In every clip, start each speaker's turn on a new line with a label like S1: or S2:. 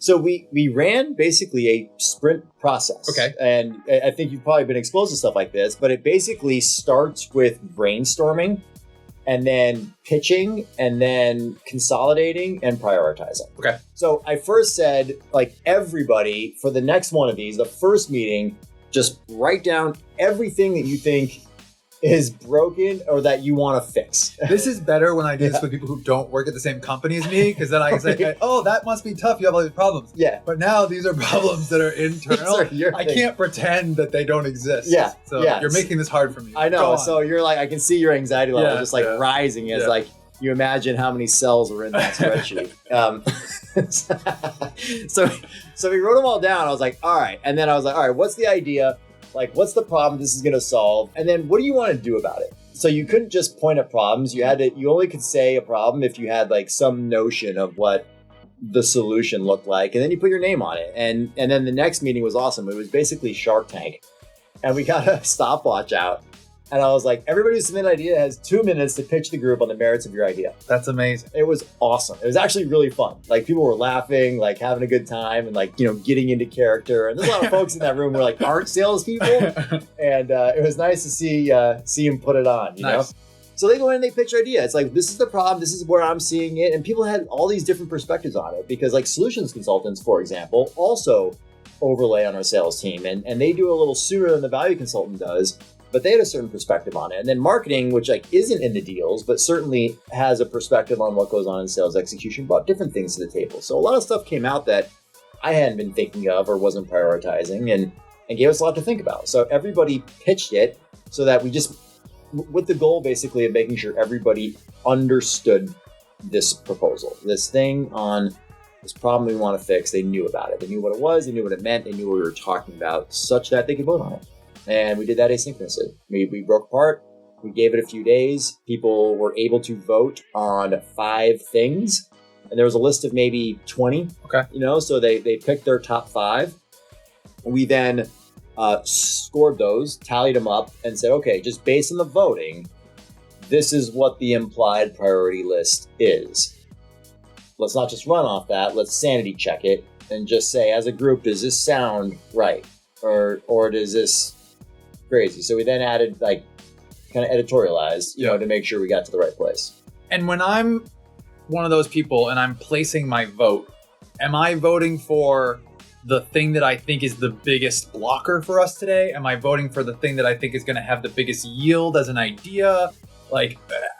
S1: So we ran basically a sprint process.
S2: Okay.
S1: And I think you've probably been exposed to stuff like this, but it basically starts with brainstorming and then pitching and then consolidating and prioritizing.
S2: Okay.
S1: So I first said, like, everybody for the next one of these, the first meeting, just write down everything that you think is broken or that you want to fix.
S2: This is better when I do this with people who don't work at the same company as me, because then I can say, oh, that must be tough. You have all these problems.
S1: Yeah.
S2: But now these are problems that are internal. I can't pretend that they don't exist.
S1: Yeah.
S2: So you're making this hard for me.
S1: I know. So you're like, I can see your anxiety level just like rising as like you imagine how many cells were in that spreadsheet. So we wrote them all down. I was like, all right. And then I was like, all right, what's the idea? Like, what's the problem this is going to solve? And then what do you want to do about it? So you couldn't just point at problems. You only could say a problem if you had like some notion of what the solution looked like. And then you put your name on it. And then the next meeting was awesome. It was basically Shark Tank. And we got a stopwatch out. And I was like, everybody who submitted an idea has 2 minutes to pitch the group on the merits of your idea.
S2: That's amazing.
S1: It was awesome. It was actually really fun. Like, people were laughing, like having a good time and like, getting into character. And there's a lot of folks in that room who were like aren't salespeople. And it was nice to see them put it on, you know? So they go in and they pitch their idea. It's like, this is the problem. This is where I'm seeing it. And people had all these different perspectives on it because like solutions consultants, for example, also overlay on our sales team. And they do a little sooner than the value consultant does. But they had a certain perspective on it. And then marketing, which like isn't in the deals, but certainly has a perspective on what goes on in sales execution, brought different things to the table. So a lot of stuff came out that I hadn't been thinking of or wasn't prioritizing and gave us a lot to think about. So everybody pitched it so that we just, with the goal basically of making sure everybody understood this proposal, this thing on this problem we want to fix. They knew about it. They knew what it was. They knew what it meant. They knew what we were talking about such that they could vote on it. And we did that asynchronously. We broke apart. We gave it a few days. People were able to vote on 5 things. And there was a list of maybe 20.
S2: Okay.
S1: So they picked their top 5. We then scored those, tallied them up, and said, okay, just based on the voting, this is what the implied priority list is. Let's not just run off that. Let's sanity check it and just say, as a group, does this sound right? Or does this crazy? So we then added like kind of editorialized, to make sure we got to the right place.
S2: And when I'm one of those people and I'm placing my vote, am I voting for the thing that I think is the biggest blocker for us today? Am I voting for the thing that I think is going to have the biggest yield as an idea? Like,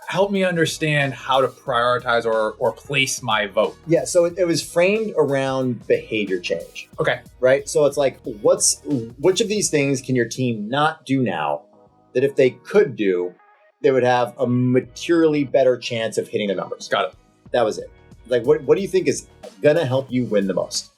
S2: help me understand how to prioritize or place my vote.
S1: Yeah, so it was framed around behavior change.
S2: Okay.
S1: Right? So it's like, which of these things can your team not do now that if they could do, they would have a materially better chance of hitting the numbers?
S2: Got it.
S1: That was it. Like, what do you think is going to help you win the most?